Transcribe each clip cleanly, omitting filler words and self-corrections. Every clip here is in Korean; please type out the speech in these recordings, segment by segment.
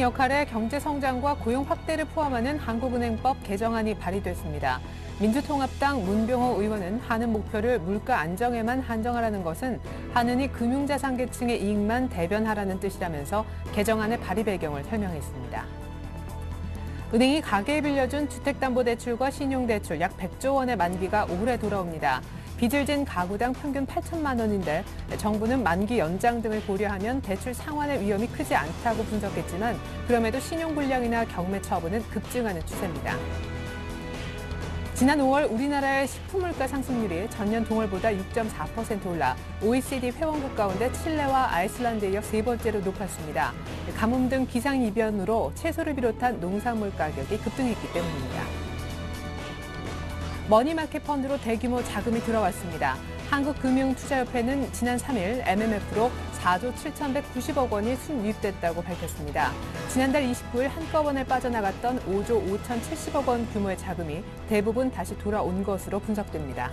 역할에 경제 성장과 고용 확대를 포함하는 한국은행법 개정안이 발의됐습니다. 민주통합당 문병호 의원은 하는 목표를 물가 안정에만 한정하라는 것은 한은이 금융자산 계층의 이익만 대변하라는 뜻이라면서 개정안의 발의 배경을 설명했습니다. 은행이 가계에 빌려준 주택담보대출과 신용대출 약 100조 원의 만기가 올해 돌아옵니다. 빚을 진 가구당 평균 8천만 원인데 정부는 만기 연장 등을 고려하면 대출 상환의 위험이 크지 않다고 분석했지만 그럼에도 신용불량이나 경매 처분은 급증하는 추세입니다. 지난 5월 우리나라의 식품물가 상승률이 전년 동월보다 6.4% 올라 OECD 회원국 가운데 칠레와 아이슬란드에 이어 세 번째로 높았습니다. 가뭄 등 기상이변으로 채소를 비롯한 농산물 가격이 급등했기 때문입니다. 머니마켓 펀드로 대규모 자금이 들어왔습니다. 한국금융투자협회는 지난 3일 MMF로 4조 7,190억 원이 순유입됐다고 밝혔습니다. 지난달 29일 한꺼번에 빠져나갔던 5조 5,070억 원 규모의 자금이 대부분 다시 돌아온 것으로 분석됩니다.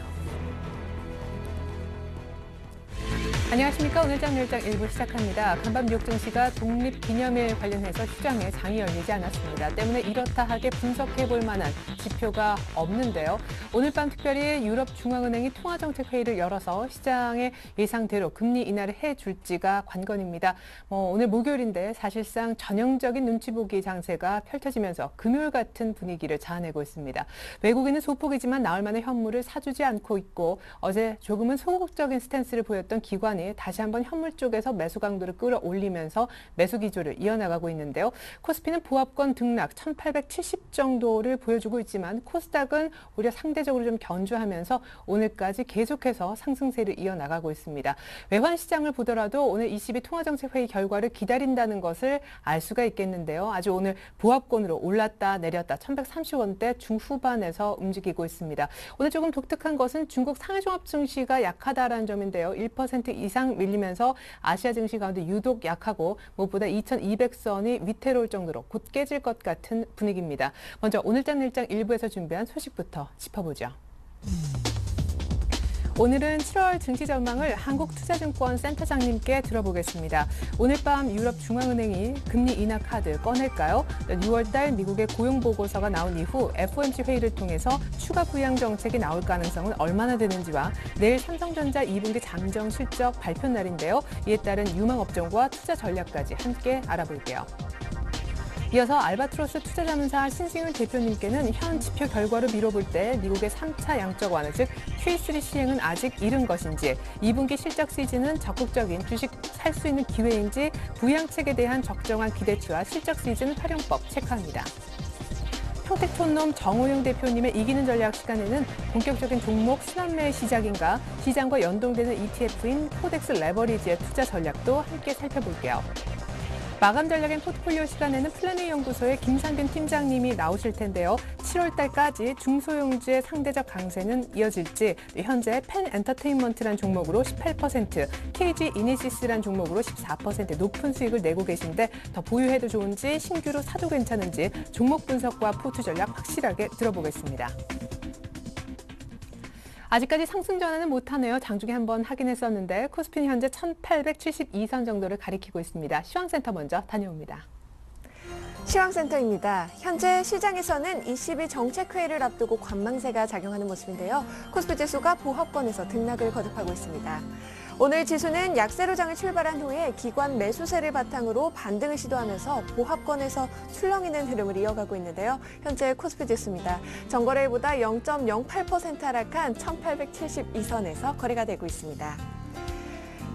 안녕하십니까. 오늘장 내일장 1부 시작합니다. 간밤 뉴욕 증시가 독립기념일 관련해서 시장에 장이 열리지 않았습니다. 때문에 이렇다 하게 분석해볼 만한 지표가 없는데요. 오늘 밤 특별히 유럽중앙은행이 통화정책회의를 열어서 시장의 예상대로 금리 인하를 해줄지가 관건입니다. 오늘 목요일인데 사실상 전형적인 눈치 보기 장세가 펼쳐지면서 금요일 같은 분위기를 자아내고 있습니다. 외국인은 소폭이지만 나올 만한 현물을 사주지 않고 있고 어제 조금은 소극적인 스탠스를 보였던 기관이 다시 한번 현물 쪽에서 매수 강도를 끌어올리면서 매수 기조를 이어나가고 있는데요. 코스피는 보합권 등락 1870 정도를 보여주고 있지만 코스닥은 오히려 상대적으로 좀 견주하면서 오늘까지 계속해서 상승세를 이어나가고 있습니다. 외환 시장을 보더라도 오늘 ECB 통화정책회의 결과를 기다린다는 것을 알 수가 있겠는데요. 아주 오늘 보합권으로 올랐다 내렸다 1130원대 중후반에서 움직이고 있습니다. 오늘 조금 독특한 것은 중국 상하이종합 증시가 약하다라는 점인데요. 1% 이상 밀리면서 아시아 증시 가운데 유독 약하고 무엇보다 2200선이 위태로울 정도로 곧 깨질 것 같은 분위기입니다. 먼저 오늘장 내일장 1부에서 준비한 소식부터 짚어보죠. 오늘은 7월 증시 전망을 한국투자증권 센터장님께 들어보겠습니다. 오늘 밤 유럽중앙은행이 금리 인하 카드 꺼낼까요? 6월달 미국의 고용보고서가 나온 이후 FOMC 회의를 통해서 추가 부양 정책이 나올 가능성은 얼마나 되는지와 내일 삼성전자 2분기 잠정 실적 발표 날인데요. 이에 따른 유망업종과 투자 전략까지 함께 알아볼게요. 이어서 알바트로스 투자자문사 신승윤 대표님께는 현 지표 결과로 미뤄볼 때 미국의 3차 양적 완화 즉 Q3 시행은 아직 이른 것인지 2분기 실적 시즌은 적극적인 주식 살 수 있는 기회인지 부양책에 대한 적정한 기대치와 실적 시즌 활용법 체크합니다. 평택촌놈 정호영 대표님의 이기는 전략 시간에는 본격적인 종목 순환매의 시작인가 시장과 연동되는 ETF인 코덱스 레버리지의 투자 전략도 함께 살펴볼게요. 마감 전략인 포트폴리오 시간에는 플래닝 연구소의 김상균 팀장님이 나오실 텐데요. 7월 달까지 중소형주의 상대적 강세는 이어질지 현재 펜 엔터테인먼트란 종목으로 18%, KG 이니시스란 종목으로 14% 높은 수익을 내고 계신데 더 보유해도 좋은지 신규로 사도 괜찮은지 종목 분석과 포트 전략 확실하게 들어보겠습니다. 아직까지 상승 전환은 못하네요. 장중에 한번 확인했었는데 코스피는 현재 1872선 정도를 가리키고 있습니다. 시황센터 먼저 다녀옵니다. 시황센터입니다. 현재 시장에서는 ECB 정책회의를 앞두고 관망세가 작용하는 모습인데요. 코스피 지수가 보합권에서 등락을 거듭하고 있습니다. 오늘 지수는 약세로 장을 출발한 후에 기관 매수세를 바탕으로 반등을 시도하면서 보합권에서 출렁이는 흐름을 이어가고 있는데요. 현재 코스피 지수입니다. 전거래일보다 0.08% 하락한 1872선에서 거래가 되고 있습니다.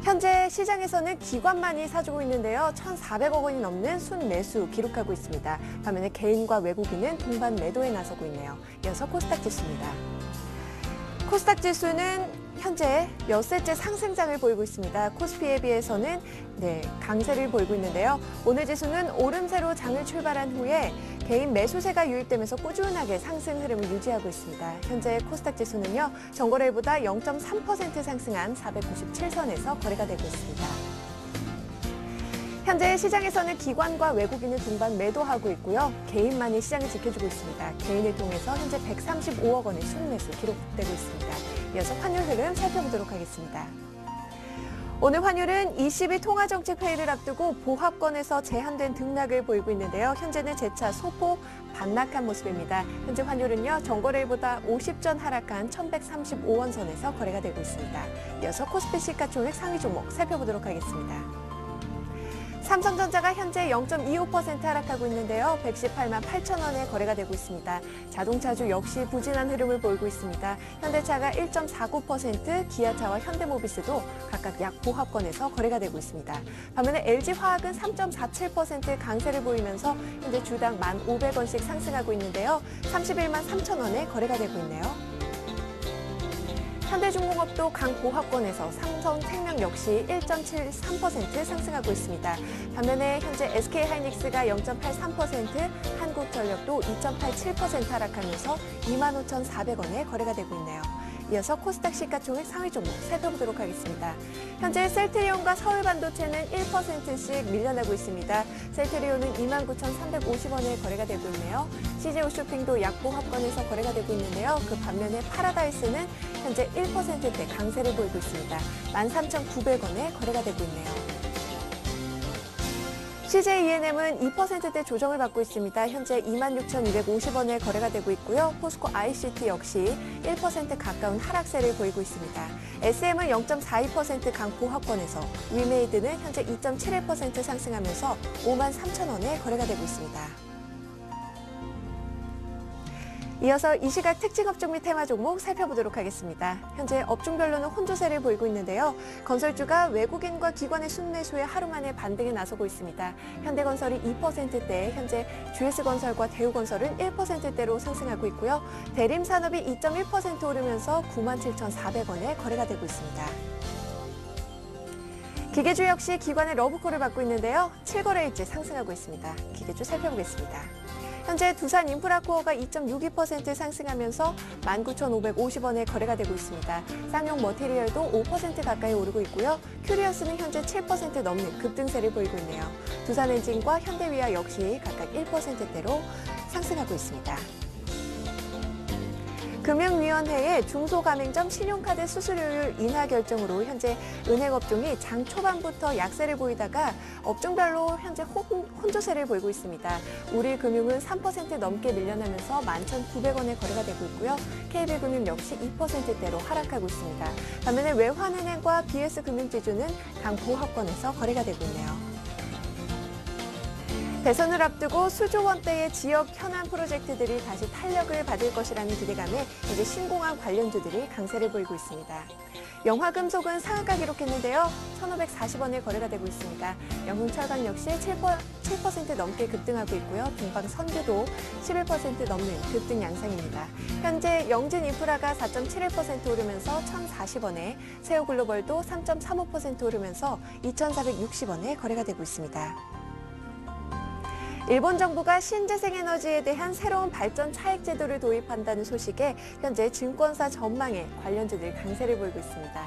현재 시장에서는 기관만이 사주고 있는데요. 1,400억 원이 넘는 순매수 기록하고 있습니다. 반면에 개인과 외국인은 동반 매도에 나서고 있네요. 이어서 코스닥 지수입니다. 코스닥 지수는 현재 엿새째 상승장을 보이고 있습니다. 코스피에 비해서는 강세를 보이고 있는데요. 오늘 지수는 오름세로 장을 출발한 후에 개인 매수세가 유입되면서 꾸준하게 상승 흐름을 유지하고 있습니다. 현재 코스닥 지수는요. 전거래일보다 0.3% 상승한 497선에서 거래가 되고 있습니다. 현재 시장에서는 기관과 외국인을 동반 매도하고 있고요. 개인만이 시장을 지켜주고 있습니다. 개인을 통해서 현재 135억 원의 순매수 기록되고 있습니다. 이어서 환율 흐름 살펴보도록 하겠습니다. 오늘 환율은 ECB 통화정책회의를 앞두고 보합권에서 제한된 등락을 보이고 있는데요. 현재는 재차 소폭 반락한 모습입니다. 현재 환율은요, 전거래일보다 50전 하락한 1135원 선에서 거래가 되고 있습니다. 이어서 코스피 시가총액 상위 종목 살펴보도록 하겠습니다. 삼성전자가 현재 0.25% 하락하고 있는데요. 118만 8천 원에 거래가 되고 있습니다. 자동차주 역시 부진한 흐름을 보이고 있습니다. 현대차가 1.49%, 기아차와 현대모비스도 각각 약 보합권에서 거래가 되고 있습니다. 반면에 LG화학은 3.47% 강세를 보이면서 현재 주당 1,500원씩 상승하고 있는데요. 31만 3천 원에 거래가 되고 있네요. 현대중공업도 강보합권에서 삼성생명 역시 1.73% 상승하고 있습니다. 반면에 현재 SK하이닉스가 0.83%, 한국전력도 2.87% 하락하면서 25,400원에 거래가 되고 있네요. 이어서 코스닥 시가총액 상위 종목 살펴보도록 하겠습니다. 현재 셀트리온과 서울반도체는 1%씩 밀려나고 있습니다. 셀트리온은 29,350원에 거래가 되고 있네요. CJ홈쇼핑도 약보합권에서 거래가 되고 있는데요. 그 반면에 파라다이스는 현재 1%대 강세를 보이고 있습니다. 13,900원에 거래가 되고 있네요. CJ ENM은 2%대 조정을 받고 있습니다. 현재 26,250원에 거래가 되고 있고요. 포스코 ICT 역시 1% 가까운 하락세를 보이고 있습니다. SM은 0.42% 강보합권에서, 위메이드는 현재 2.71% 상승하면서 53,000원에 거래가 되고 있습니다. 이어서 이 시각 특징 업종 및 테마 종목 살펴보도록 하겠습니다. 현재 업종별로는 혼조세를 보이고 있는데요. 건설주가 외국인과 기관의 순매수에 하루 만에 반등에 나서고 있습니다. 현대건설이 2%대, 현재 GS건설과 대우건설은 1%대로 상승하고 있고요. 대림산업이 2.1% 오르면서 97,400원에 거래가 되고 있습니다. 기계주 역시 기관의 러브콜을 받고 있는데요. 7거래일째 상승하고 있습니다. 기계주 살펴보겠습니다. 현재 두산인프라코어가 2.62% 상승하면서 19,550원에 거래가 되고 있습니다. 쌍용 머티리얼도 5% 가까이 오르고 있고요. 큐리어스는 현재 7% 넘는 급등세를 보이고 있네요. 두산엔진과 현대위아 역시 각각 1%대로 상승하고 있습니다. 금융위원회의 중소가맹점 신용카드 수수료율 인하 결정으로 현재 은행업종이 장 초반부터 약세를 보이다가 업종별로 현재 혼조세를 보이고 있습니다. 우리금융은 3% 넘게 밀려나면서 11,900원에 거래가 되고 있고요. KB금융 역시 2%대로 하락하고 있습니다. 반면에 외환은행과 BS금융지주는 강보합권에서 거래가 되고 있네요. 대선을 앞두고 수조 원대의 지역 현안 프로젝트들이 다시 탄력을 받을 것이라는 기대감에 이제 신공항 관련주들이 강세를 보이고 있습니다. 영화금속은 상한가 기록했는데요. 1,540원에 거래가 되고 있습니다. 영흥철강 역시 7% 넘게 급등하고 있고요. 동방선교도 11% 넘는 급등 양상입니다. 현재 영진인프라가 4.71% 오르면서 1,040원에, 세우글로벌도 3.35% 오르면서 2,460원에 거래가 되고 있습니다. 일본 정부가 신재생에너지에 대한 새로운 발전 차익 제도를 도입한다는 소식에 현재 증권사 전망에 관련주들 강세를 보이고 있습니다.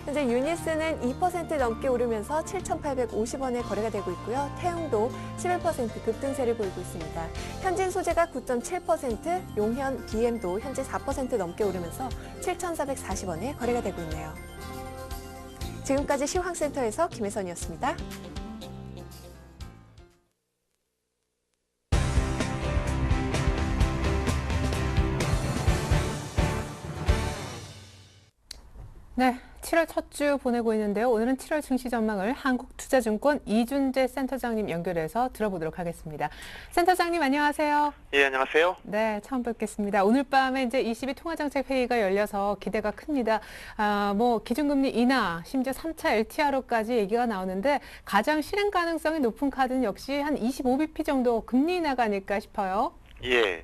현재 유니스는 2% 넘게 오르면서 7,850원에 거래가 되고 있고요. 태웅도 11% 급등세를 보이고 있습니다. 현진소재가 9.7%, 용현 BM도 현재 4% 넘게 오르면서 7,440원에 거래가 되고 있네요. 지금까지 시황센터에서 김혜선이었습니다. 네, 7월 첫 주 보내고 있는데요. 오늘은 7월 증시 전망을 한국투자증권 이준재 센터장님 연결해서 들어보도록 하겠습니다. 센터장님 안녕하세요. 예, 안녕하세요. 네, 처음 뵙겠습니다. 오늘 밤에 이제 ECB 통화정책회의가 열려서 기대가 큽니다. 기준금리 인하, 심지어 3차 LTRO까지 얘기가 나오는데 가장 실행 가능성이 높은 카드는 역시 한 25bp 정도 금리 인하가 아닐까 싶어요. 예.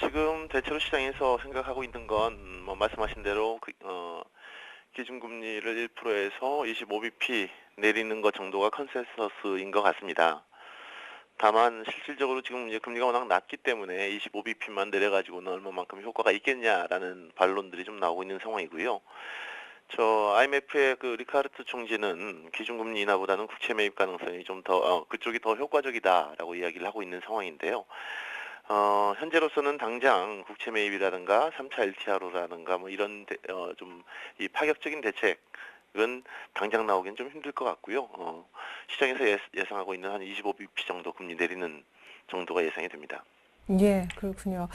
지금 대체로 시장에서 생각하고 있는 건 말씀하신 대로 기준금리를 1%에서 25bp 내리는 것 정도가 컨센서스인 것 같습니다. 다만 실질적으로 지금 이제 금리가 워낙 낮기 때문에 25bp만 내려가지고는 얼마만큼 효과가 있겠냐라는 반론들이 좀 나오고 있는 상황이고요. IMF의 리카르트 총재는 기준금리 인하보다는 국채 매입 가능성이 좀 더 그쪽이 더 효과적이다라고 이야기를 하고 있는 상황인데요. 현재로서는 당장 국채 매입이라든가 3차 LTRO라든가 이런 좀 이 파격적인 대책 당장 나오기는 좀 힘들 것 같고요. 시장에서 예상하고 있는 한 25bp 정도 금리 내리는 정도가 예상이 됩니다. 예, 그렇군요.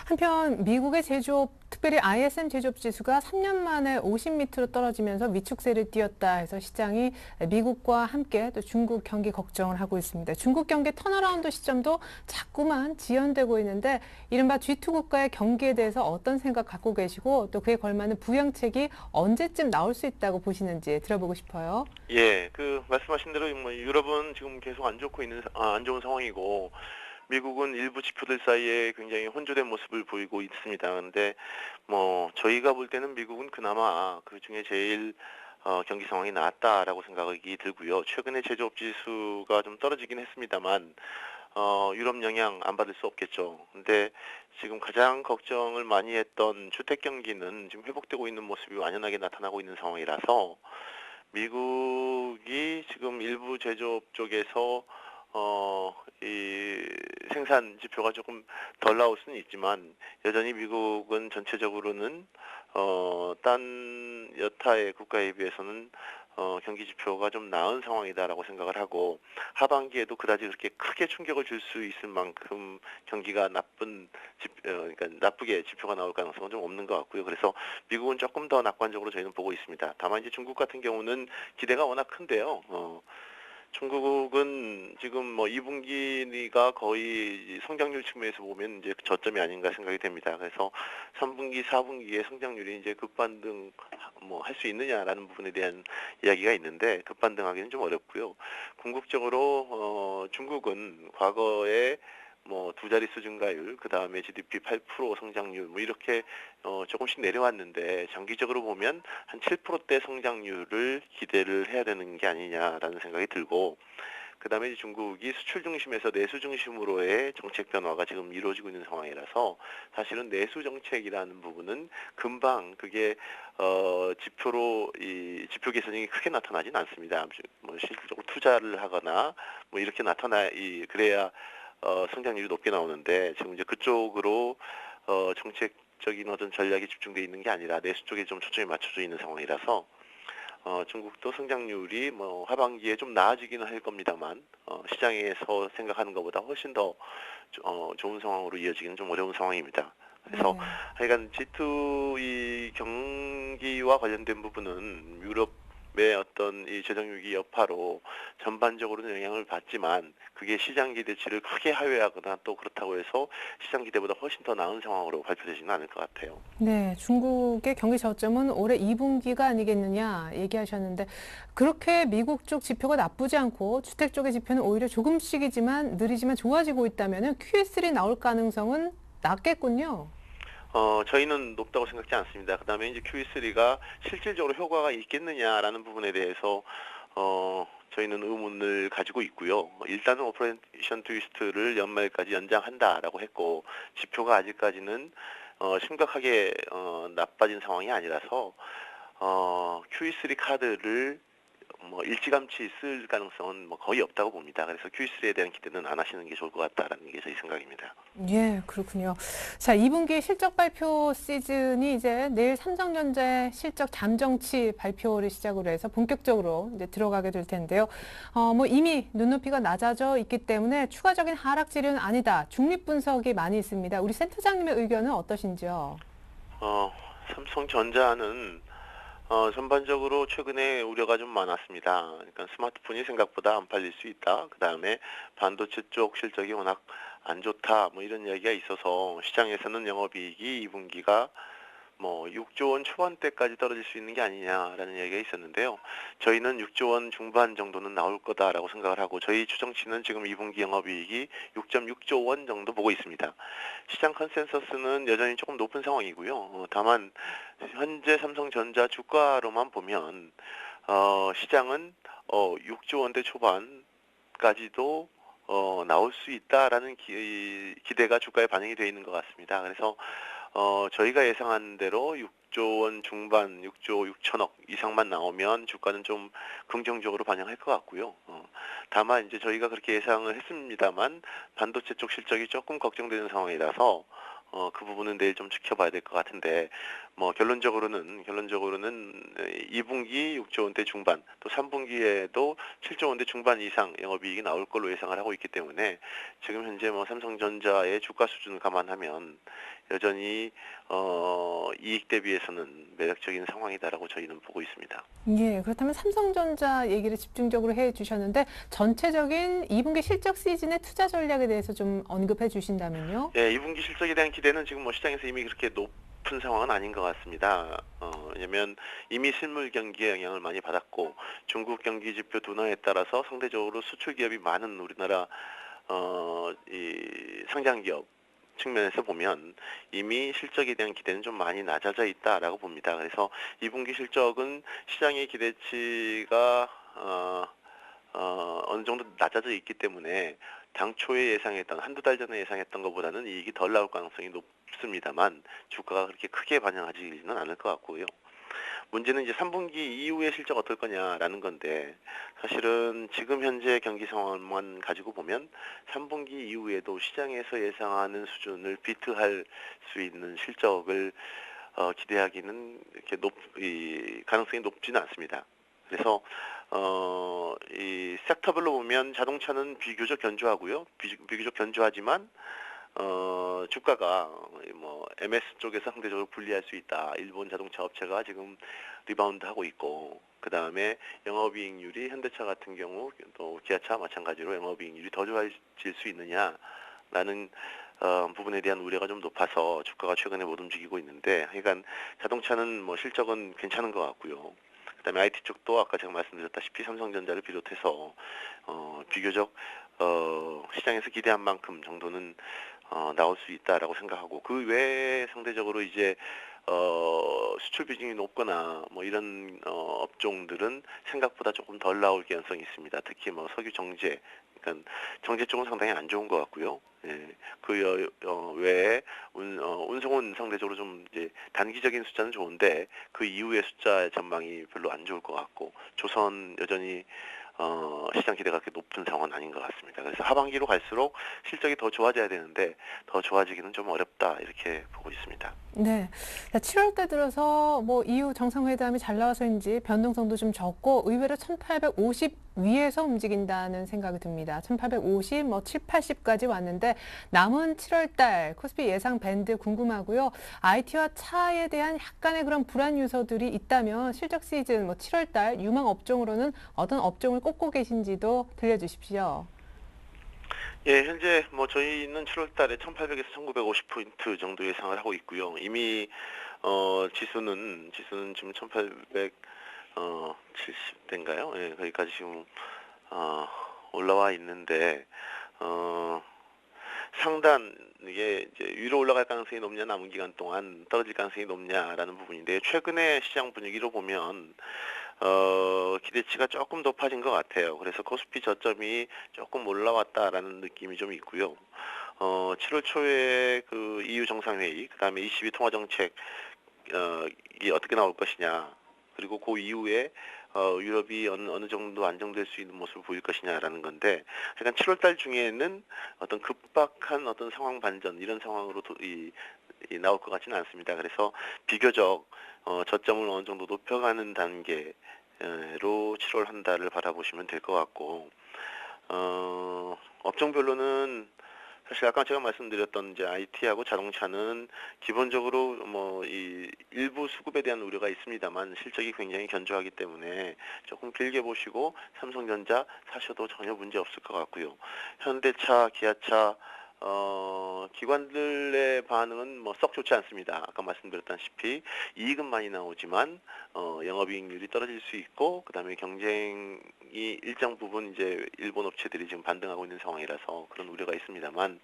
한편 미국의 제조업, 특별히 ISM 제조업 지수가 3년 만에 50밑으로 떨어지면서 위축세를 띄었다 해서 시장이 미국과 함께 또 중국 경기 걱정을 하고 있습니다. 중국 경기 턴어라운드 시점도 자꾸만 지연되고 있는데 이른바 G2 국가의 경기에 대해서 어떤 생각 갖고 계시고 또 그에 걸맞는 부양책이 언제쯤 나올 수 있다고 보시는지 들어보고 싶어요. 예, 말씀하신 대로 뭐 유럽은 지금 계속 안 좋은 상황이고 미국은 일부 지표들 사이에 굉장히 혼조된 모습을 보이고 있습니다. 근데 뭐 저희가 볼 때는 미국은 그나마 그 중에 제일 경기 상황이 나았다라고 생각이 들고요. 최근에 제조업 지수가 좀 떨어지긴 했습니다만 유럽 영향 안 받을 수 없겠죠. 근데 지금 가장 걱정을 많이 했던 주택 경기는 지금 회복되고 있는 모습이 완연하게 나타나고 있는 상황이라서 미국이 지금 일부 제조업 쪽에서 이 생산 지표가 조금 덜 나올 수는 있지만 여전히 미국은 전체적으로는 딴 여타의 국가에 비해서는 경기 지표가 좀 나은 상황이다라고 생각을 하고 하반기에도 그다지 그렇게 크게 충격을 줄 수 있을 만큼 경기가 그러니까 나쁘게 지표가 나올 가능성은 좀 없는 것 같고요. 그래서 미국은 조금 더 낙관적으로 저희는 보고 있습니다. 다만 이제 중국 같은 경우는 기대가 워낙 큰데요. 중국은 지금 뭐 2분기가 거의 성장률 측면에서 보면 이제 저점이 아닌가 생각이 됩니다. 그래서 3분기, 4분기의 성장률이 이제 급반등 뭐 할 수 있느냐라는 부분에 대한 이야기가 있는데 급반등하기는 좀 어렵고요. 궁극적으로 중국은 과거에 뭐 두 자릿수 증가율, 그 다음에 GDP 8% 성장률 뭐 이렇게 조금씩 내려왔는데 장기적으로 보면 한 7%대 성장률을 기대를 해야 되는 게 아니냐라는 생각이 들고 그 다음에 중국이 수출 중심에서 내수 중심으로의 정책 변화가 지금 이루어지고 있는 상황이라서 사실은 내수 정책이라는 부분은 금방 그게 지표 개선이 크게 나타나진 않습니다. 뭐 실질적으로 투자를 하거나 뭐 이렇게 그래야 성장률이 높게 나오는데 지금 이제 그쪽으로 정책적인 어떤 전략이 집중되어 있는 게 아니라 내수 쪽에 좀 초점이 맞춰져 있는 상황이라서 중국도 성장률이 뭐 하반기에 좀 나아지기는 할 겁니다만 시장에서 생각하는 것보다 훨씬 더 좋은 상황으로 이어지기는 좀 어려운 상황입니다. 그래서 네. 하여간 G2 이 경기와 관련된 부분은 유럽의 어떤 이 재정위기 여파로 전반적으로는 영향을 받지만 그게 시장 기대치를 크게 하회하거나 또 그렇다고 해서 시장 기대보다 훨씬 더 나은 상황으로 발표되지는 않을 것 같아요. 네, 중국의 경기 저점은 올해 2분기가 아니겠느냐 얘기하셨는데 그렇게 미국 쪽 지표가 나쁘지 않고 주택 쪽의 지표는 오히려 조금씩이지만 느리지만 좋아지고 있다면 QE3 나올 가능성은 낮겠군요. 저희는 높다고 생각지 않습니다. 그다음에 이제 QE3가 실질적으로 효과가 있겠느냐라는 부분에 대해서 저희는 의문을 가지고 있고요. 일단은 오퍼레이션 트위스트를 연말까지 연장한다라고 했고 지표가 아직까지는 심각하게 나빠진 상황이 아니라서 QE3 카드를 뭐 일찌감치 쓸 가능성은 뭐 거의 없다고 봅니다. 그래서 QE3에 대한 기대는 안 하시는 게 좋을 것 같다라는 게 저희 생각입니다. 예, 그렇군요. 자, 2분기 실적 발표 시즌이 이제 내일 삼성전자의 실적 잠정치 발표를 시작으로 해서 본격적으로 이제 들어가게 될 텐데요. 뭐 이미 눈높이가 낮아져 있기 때문에 추가적인 하락질은 아니다. 중립 분석이 많이 있습니다. 우리 센터장님의 의견은 어떠신지요? 삼성전자는 전반적으로 최근에 우려가 좀 많았습니다. 그러니까 스마트폰이 생각보다 안 팔릴 수 있다. 그 다음에 반도체 쪽 실적이 워낙 안 좋다. 뭐 이런 이야기가 있어서 시장에서는 영업이익이 2분기가 뭐 6조 원 초반대까지 떨어질 수 있는 게 아니냐라는 이야기가 있었는데요. 저희는 6조 원 중반 정도는 나올 거다라고 생각을 하고 저희 추정치는 지금 2분기 영업이익이 6.6조 원 정도 보고 있습니다. 시장 컨센서스는 여전히 조금 높은 상황이고요. 다만 현재 삼성전자 주가로만 보면 시장은 6조 원대 초반까지도 나올 수 있다라는 기대가 주가에 반영이 되어 있는 것 같습니다. 그래서 저희가 예상한 대로 6조 원 중반, 6조 6천억 이상만 나오면 주가는 좀 긍정적으로 반영할 것 같고요. 다만 이제 저희가 그렇게 예상을 했습니다만 반도체 쪽 실적이 조금 걱정되는 상황이라서 그 부분은 내일 좀 지켜봐야 될 것 같은데, 뭐 결론적으로는 2분기 6조 원대 중반, 또 3분기에도 7조 원대 중반 이상 영업이익이 나올 걸로 예상을 하고 있기 때문에 지금 현재 뭐 삼성전자의 주가 수준을 감안하면 여전히 이익 대비해서는 매력적인 상황이다라고 저희는 보고 있습니다. 예, 그렇다면 삼성전자 얘기를 집중적으로 해 주셨는데 전체적인 2분기 실적 시즌의 투자 전략에 대해서 좀 언급해 주신다면요. 예, 2분기 실적에 대한 기대는 지금 뭐 시장에서 이미 그렇게 높은 상황은 아닌 것 같습니다. 왜냐면 이미 실물 경기에 영향을 많이 받았고 중국 경기 지표 둔화에 따라서 상대적으로 수출 기업이 많은 우리나라 이 상장 기업 측면에서 보면 이미 실적에 대한 기대는 좀 많이 낮아져 있다라고 봅니다. 그래서 2분기 실적은 시장의 기대치가 어느 정도 낮아져 있기 때문에 당초에 예상했던 한두 달 전에 예상했던 것보다는 이익이 덜 나올 가능성이 높습니다만 주가가 그렇게 크게 반영하지는 않을 것 같고요. 문제는 이제 3분기 이후의 실적 어떨 거냐라는 건데 사실은 지금 현재 경기 상황만 가지고 보면 3분기 이후에도 시장에서 예상하는 수준을 비트할 수 있는 실적을 기대하기는 이렇게 이 가능성이 높지는 않습니다. 그래서 이 섹터별로 보면 자동차는 비교적 견조하고요. 비교적 견조하지만 주가가 뭐 MS 쪽에서 상대적으로 불리할 수 있다. 일본 자동차 업체가 지금 리바운드하고 있고, 그 다음에 영업이익률이 현대차 같은 경우 또 기아차 마찬가지로 영업이익률이 더 좋아질 수 있느냐라는 부분에 대한 우려가 좀 높아서 주가가 최근에 못 움직이고 있는데, 하여간 자동차는 뭐 실적은 괜찮은 것 같고요. 그다음에 IT 쪽도 아까 제가 말씀드렸다시피 삼성전자를 비롯해서 비교적 시장에서 기대한 만큼 정도는 나올 수 있다라고 생각하고, 그 외에 상대적으로 이제 수출 비중이 높거나 뭐 이런 업종들은 생각보다 조금 덜 나올 가능성이 있습니다. 특히 뭐 석유 정제, 그러니까 정제 쪽은 상당히 안 좋은 것 같고요. 예, 그 외에 운송은 상대적으로 좀 이제 단기적인 숫자는 좋은데 그 이후의 숫자 전망이 별로 안 좋을 것 같고, 조선 여전히 시장 기대가 그렇게 높은 상황은 아닌 것 같습니다. 그래서 하반기로 갈수록 실적이 더 좋아져야 되는데 더 좋아지기는 좀 어렵다 이렇게 보고 있습니다. 네. 7월 때 들어서 뭐 EU 정상회담이 잘 나와서인지 변동성도 좀 적고 의외로 1850 위에서 움직인다는 생각이 듭니다. 1850, 뭐 7, 80까지 왔는데 남은 7월 달 코스피 예상 밴드 궁금하고요. IT와 차에 대한 약간의 그런 불안 요소들이 있다면 실적 시즌 뭐 7월 달 유망 업종으로는 어떤 업종을 꼽고 계신지도 들려주십시오. 예, 현재 뭐 저희는 7월 달에 1800에서 1950포인트 정도 예상을 하고 있고요. 이미 지수는 지금 1870대인가요? 예, 거기까지 지금 올라와 있는데 상단 이게 이제 위로 올라갈 가능성이 높냐, 남은 기간 동안 떨어질 가능성이 높냐라는 부분인데, 최근에 시장 분위기로 보면 기대치가 조금 높아진 것 같아요. 그래서 코스피 저점이 조금 올라왔다라는 느낌이 좀 있고요. 7월 초에 그 EU 정상회의, 그다음에 ECB 통화정책 이게 어떻게 나올 것이냐, 그리고 그 이후에 유럽이 어느 정도 안정될 수 있는 모습을 보일 것이냐라는 건데, 약간 7월 달 중에는 어떤 급박한 어떤 상황 반전 이런 상황으로 나올 것 같지는 않습니다. 그래서 비교적 저점을 어느 정도 높여가는 단계로 7월 한 달을 바라보시면 될 것 같고, 업종별로는 사실 아까 제가 말씀드렸던 이제 IT하고 자동차는 기본적으로 뭐 이 일부 수급에 대한 우려가 있습니다만 실적이 굉장히 견조하기 때문에 조금 길게 보시고 삼성전자 사셔도 전혀 문제 없을 것 같고요. 현대차, 기아차 기관들의 반응은 뭐 썩 좋지 않습니다. 아까 말씀드렸다시피 이익은 많이 나오지만 영업이익률이 떨어질 수 있고, 그다음에 경쟁이 일정 부분 이제 일본 업체들이 지금 반등하고 있는 상황이라서 그런 우려가 있습니다만,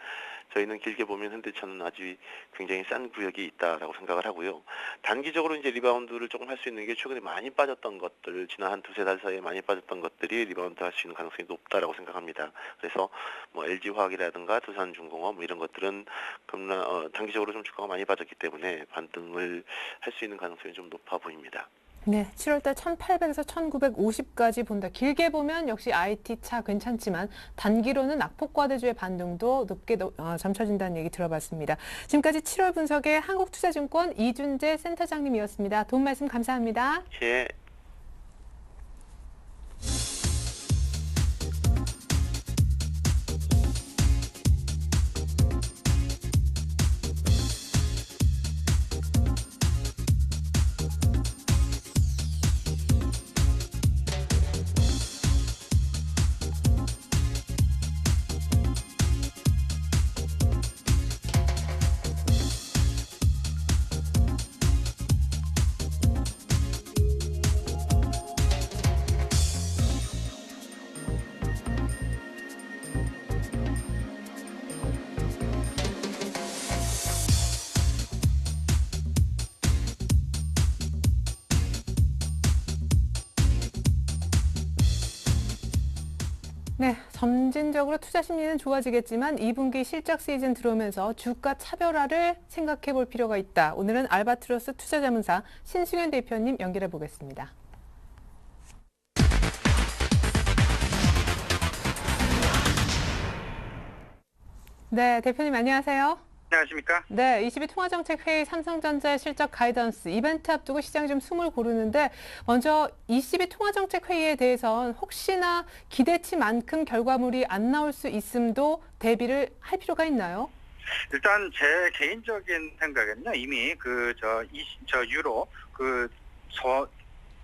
저희는 길게 보면 현대차는 아직 굉장히 싼 구역이 있다라고 생각을 하고요. 단기적으로 이제 리바운드를 조금 할 수 있는 게 최근에 많이 빠졌던 것들, 지난 한 두세 달 사이에 많이 빠졌던 것들이 리바운드 할 수 있는 가능성이 높다라고 생각합니다. 그래서 뭐 LG화학이라든가 두산중공업 뭐 이런 것들은 단기적으로 좀 주가가 많이 빠졌기 때문에 반등을 할 수 있는 가능성이 좀 높아 보입니다. 네, 7월달 1,800에서 1,950까지 본다. 길게 보면 역시 IT 차 괜찮지만 단기로는 낙폭과대주의 반등도 높게 점쳐진다는 얘기 들어봤습니다. 지금까지 7월 분석의 한국투자증권 이준재 센터장님이었습니다. 도움 말씀 감사합니다. 예. 네, 점진적으로 투자 심리는 좋아지겠지만 2분기 실적 시즌 들어오면서 주가 차별화를 생각해 볼 필요가 있다. 오늘은 알바트로스 투자자문사 신승현 대표님 연결해 보겠습니다. 네, 대표님 안녕하세요. 안녕하십니까? 네, 22 통화정책회의 삼성전자의 실적 가이던스 이벤트 앞두고 시장 좀 숨을 고르는데 먼저 22 통화정책회의에 대해선 혹시나 기대치만큼 결과물이 안 나올 수 있음도 대비를 할 필요가 있나요? 일단 제 개인적인 생각에는요, 이미 유로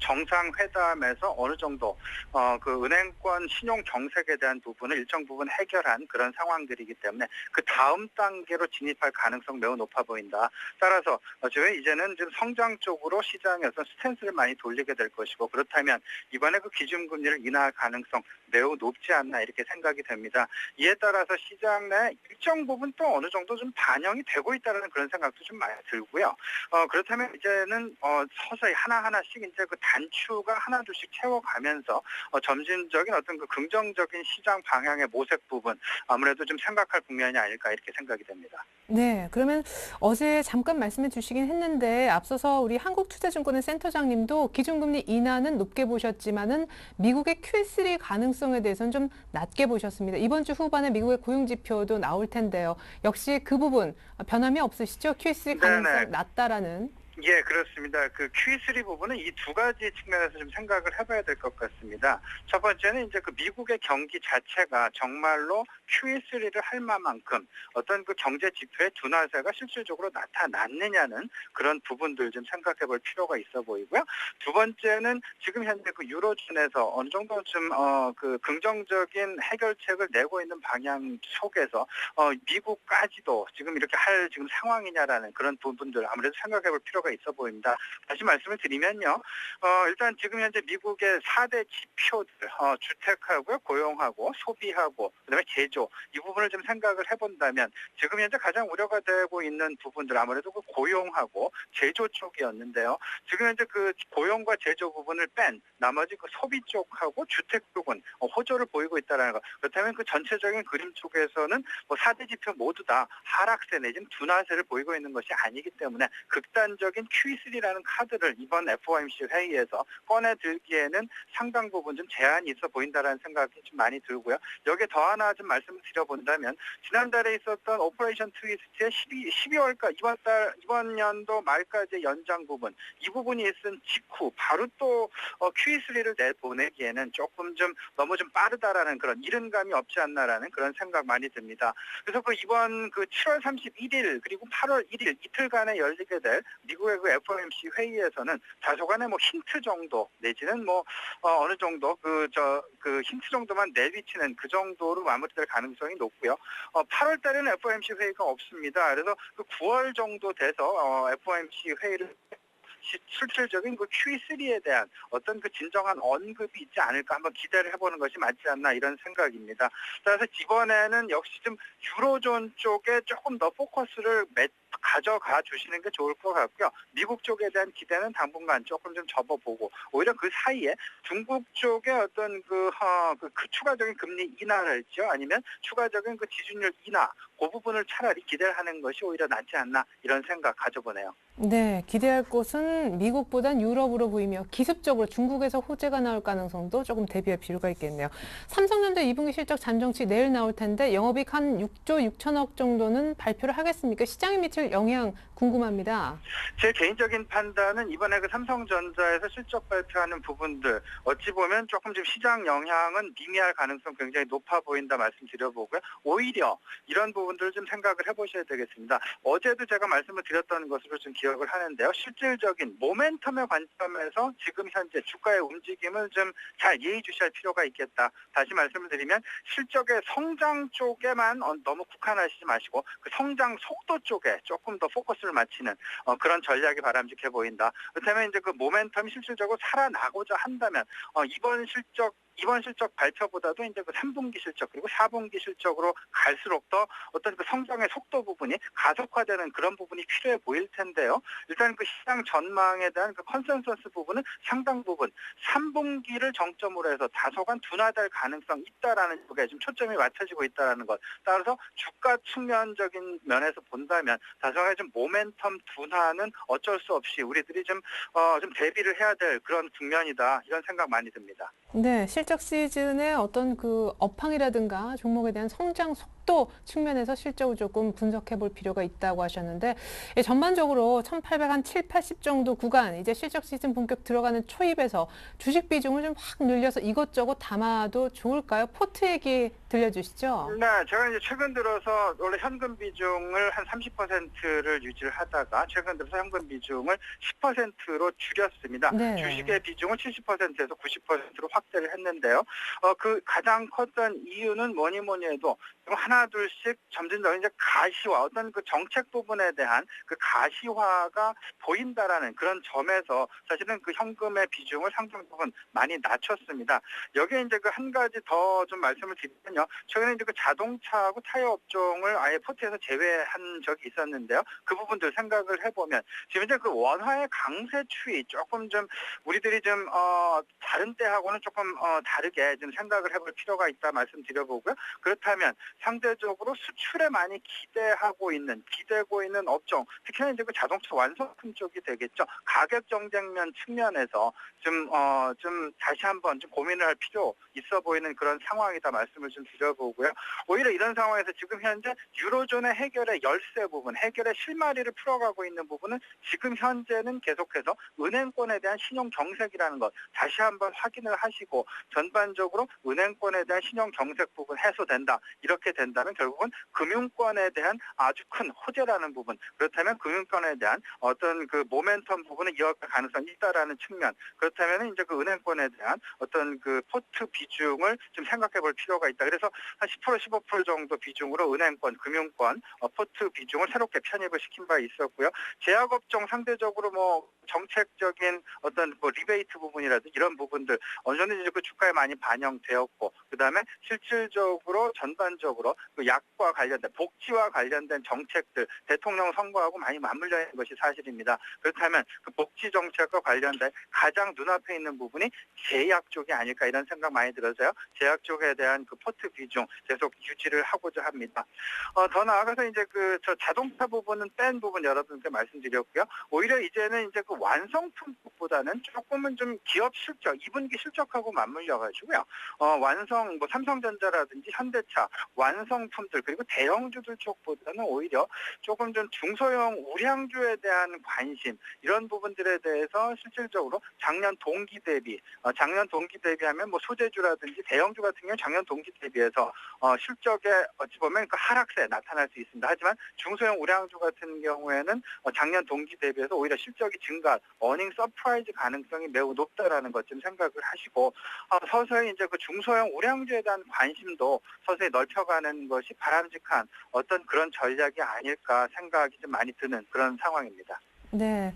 정상회담에서 어느 정도 그 은행권 신용 정책에 대한 부분을 일정 부분 해결한 그런 상황들이기 때문에 그 다음 단계로 진입할 가능성 매우 높아 보인다. 따라서 저희 이제는 좀 성장 쪽으로 시장에서 스탠스를 많이 돌리게 될 것이고, 그렇다면 이번에 그 기준금리를 인하할 가능성 매우 높지 않나 이렇게 생각이 됩니다. 이에 따라서 시장 내 일정 부분 또 어느 정도 좀 반영이 되고 있다는 그런 생각도 좀 많이 들고요. 그렇다면 이제는 서서히 하나하나씩 이제 그 단추가 하나둘씩 채워가면서 점진적인 어떤 그 긍정적인 시장 방향의 모색 부분 아무래도 좀 생각할 국면이 아닐까 이렇게 생각이 됩니다. 네, 그러면 어제 잠깐 말씀해 주시긴 했는데 앞서서 우리 한국투자증권의 센터장님도 기준금리 인하는 높게 보셨지만은 미국의 QE3 가능성에 대해서는 좀 낮게 보셨습니다. 이번 주 후반에 미국의 고용지표도 나올 텐데요. 역시 그 부분 변함이 없으시죠? QE3 가능성 네네. 낮다라는. 예, 그렇습니다. 그 QE3 부분은 이 두 가지 측면에서 좀 생각을 해봐야 될 것 같습니다. 첫 번째는 이제 그 미국의 경기 자체가 정말로 QE3를 할 만큼 어떤 그 경제 지표의 둔화세가 실질적으로 나타났느냐는 그런 부분들 좀 생각해 볼 필요가 있어 보이고요. 두 번째는 지금 현재 그 유로존에서 어느 정도 좀 그 긍정적인 해결책을 내고 있는 방향 속에서 미국까지도 지금 이렇게 할 지금 상황이냐라는 그런 부분들 아무래도 생각해 볼 필요가 있어 보입니다. 다시 말씀을 드리면요. 일단 지금 현재 미국의 4대 지표들, 주택하고 고용하고 소비하고 그다음에 제조 이 부분을 좀 생각을 해본다면 지금 현재 가장 우려가 되고 있는 부분들 아무래도 그 고용하고 제조 쪽이었는데요. 지금 현재 그 고용과 제조 부분을 뺀 나머지 그 소비 쪽하고 주택 쪽은 호조를 보이고 있다는 것. 그렇다면 그 전체적인 그림 쪽에서는 뭐 4대 지표 모두 다 하락세 내지는 둔화세를 보이고 있는 것이 아니기 때문에 극단적인 QE3라는 카드를 이번 FOMC 회의에서 꺼내들기에는 상당 부분 좀 제한이 있어 보인다라는 생각이 좀 많이 들고요. 여기에 더 하나 좀 말씀을 드려본다면 지난달에 있었던 오퍼레이션 트위스트의 12월까 이번 연도 말까지 연장 부분 이 부분이 있은 직후 바로 또 QE3를 내보내기에는 조금 좀 너무 좀 빠르다라는 그런 이른감이 없지 않나라는 그런 생각 많이 듭니다. 그래서 그 이번 그 7월 31일 그리고 8월 1일 이틀간에 열리게 될 미국의 그 FOMC 회의에서는 다소간의 뭐 힌트 정도 내지는 뭐 어느 정도 그 힌트 정도만 내비치는 그 정도로 마무리될 가능성이 높고요. 8월 달에는 FOMC 회의가 없습니다. 그래서 그 9월 정도 돼서 FOMC 회의를 실질적인 그 QE3에 대한 어떤 그 진정한 언급이 있지 않을까 한번 기대를 해보는 것이 맞지 않나 이런 생각입니다. 따라서 이번에는 역시 좀 유로존 쪽에 조금 더 포커스를 가져가 주시는 게 좋을 것 같고요. 미국 쪽에 대한 기대는 당분간 조금 좀 접어보고 오히려 그 사이에 중국 쪽의 어떤 그 추가적인 금리 인하랄지요, 아니면 추가적인 그 지준율 인하, 그 부분을 차라리 기대를 하는 것이 오히려 낫지 않나 이런 생각 가져보네요. 네, 기대할 곳은 미국보단 유럽으로 보이며 기습적으로 중국에서 호재가 나올 가능성도 조금 대비할 필요가 있겠네요. 삼성전자 2분기 실적 잠정치 내일 나올 텐데 영업이익 한 6조 6천억 정도는 발표를 하겠습니까? 시장에 미칠 영향 궁금합니다. 제 개인적인 판단은 이번에 그 삼성전자에서 실적 발표하는 부분들 어찌 보면 조금 좀 시장 영향은 미미할 가능성 굉장히 높아 보인다 말씀드려보고요. 오히려 이런 부분들을 좀 생각을 해보셔야 되겠습니다. 어제도 제가 말씀을 드렸던 것으로 좀 기억을 하는데요. 실질적인 모멘텀의 관점에서 지금 현재 주가의 움직임을 좀 잘 예의주시할 필요가 있겠다. 다시 말씀을 드리면 실적의 성장 쪽에만 너무 국한하시지 마시고 그 성장 속도 쪽에 조금 더 포커스를 맞추는 그런 전략이 바람직해 보인다. 그렇다면 이제 그 모멘텀이 실질적으로 살아나고자 한다면 이번 실적 발표보다도 이제 그 3분기 실적 그리고 4분기 실적으로 갈수록 더 어떤 그 성장의 속도 부분이 가속화되는 그런 부분이 필요해 보일 텐데요. 일단 그 시장 전망에 대한 그 컨센서스 부분은 상당 부분 3분기를 정점으로 해서 다소간 둔화될 가능성이 있다라는 쪽에 지금 초점이 맞춰지고 있다라는 것. 따라서 주가 측면적인 면에서 본다면 다소간 좀 모멘텀 둔화는 어쩔 수 없이 우리들이 좀 대비를 해야 될 그런 국면이다. 이런 생각 많이 듭니다. 네, 실적 시즌의 어떤 그 업황이라든가 종목에 대한 성장 속도 측면에서 실적을 조금 분석해 볼 필요가 있다고 하셨는데 전반적으로 1,800 80 정도 구간 이제 실적 시즌 본격 들어가는 초입에서 주식 비중을 좀 확 늘려서 이것저것 담아도 좋을까요? 포트 얘기 들려주시죠. 네, 제가 이제 최근 들어서 원래 현금 비중을 한 30%를 유지를 하다가 최근 들어서 현금 비중을 10%로 줄였습니다. 네. 주식의 비중을 70%에서 90%로 확대를 했는데요. 그 가장 컸던 이유는 뭐니 해도 하나 둘씩 점진적으로 이제 가시화 어떤 그 정책 부분에 대한 그 가시화가 보인다라는 그런 점에서 사실은 그 현금의 비중을 상당 부분 많이 낮췄습니다. 여기에 이제 그 한 가지 더 좀 말씀을 드리면요. 최근에 이제 그 자동차하고 타이어 업종을 아예 포트에서 제외한 적이 있었는데요. 그 부분들 생각을 해보면 지금 이제 그 원화의 강세 추이 조금 좀 우리들이 좀 다른 때하고는 조금 다르게 좀 생각을 해볼 필요가 있다 말씀드려보고요. 그렇다면 상대적으로 수출에 많이 기대고 있는 업종, 특히나 이제 그 자동차 완성품 쪽이 되겠죠. 가격 경쟁면 측면에서 좀 다시 한번 좀 고민을 할 필요 있어 보이는 그런 상황이다 말씀을 좀 드려보고요. 오히려 이런 상황에서 지금 현재 유로존의 해결의 열쇠 부분, 해결의 실마리를 풀어가고 있는 부분은 지금 현재는 계속해서 은행권에 대한 신용 경색이라는 것 다시 한번 확인을 하시고 전반적으로 은행권에 대한 신용 경색 부분 해소된다. 이렇게 된다면 결국은 금융권에 대한 아주 큰 호재라는 부분, 그렇다면 금융권에 대한 어떤 그 모멘텀 부분은 이어갈 가능성이 있다라는 측면, 그렇다면 이제 그 은행권에 대한 어떤 그 포트 비중을 좀 생각해 볼 필요가 있다. 그래서 한 10% 15% 정도 비중으로 은행권, 금융권 포트 비중을 새롭게 편입을 시킨 바 있었고요. 제약업종 상대적으로 뭐 정책적인 어떤 뭐 리베이트 부분이라든지 이런 부분들 어느 정도 이제 그 주가에 많이 반영되었고, 그다음에 실질적으로 전반적으로 그 약과 관련된 복지와 관련된 정책들 대통령 선거하고 많이 맞물려 있는 것이 사실입니다. 그렇다면 그 복지 정책과 관련된 가장 눈앞에 있는 부분이 제약 쪽이 아닐까 이런 생각 많이 들어서요. 제약 쪽에 대한 그 포트 비중 계속 유지를 하고자 합니다. 더 나아가서 이제 저 자동차 부분은 뺀 부분 여러분께 말씀드렸고요. 오히려 이제는 이제 그 완성품 쪽보다는 조금은 좀 기업 실적, 2분기 실적하고 맞물려 가지고요. 완성 뭐 삼성전자라든지 현대차 완성품들 그리고 대형주들 쪽보다는 오히려 조금 좀 중소형 우량주에 대한 관심 이런 부분들에 대해서 실질적으로 작년 동기 대비하면 뭐 소재주라든지 대형주 같은 경우 작년 동기 대비해서 실적에 어찌 보면 그 하락세 나타날 수 있습니다. 하지만 중소형 우량주 같은 경우에는 작년 동기 대비해서 오히려 실적이 증가, 어닝 서프라이즈 가능성이 매우 높다라는 것 좀 생각을 하시고 서서히 이제 그 중소형 우량주에 대한 관심도 서서히 넓혀가는 것이 바람직한 어떤 그런 전략이 아닐까 생각이 좀 많이 드는 그런 상황입니다. 네.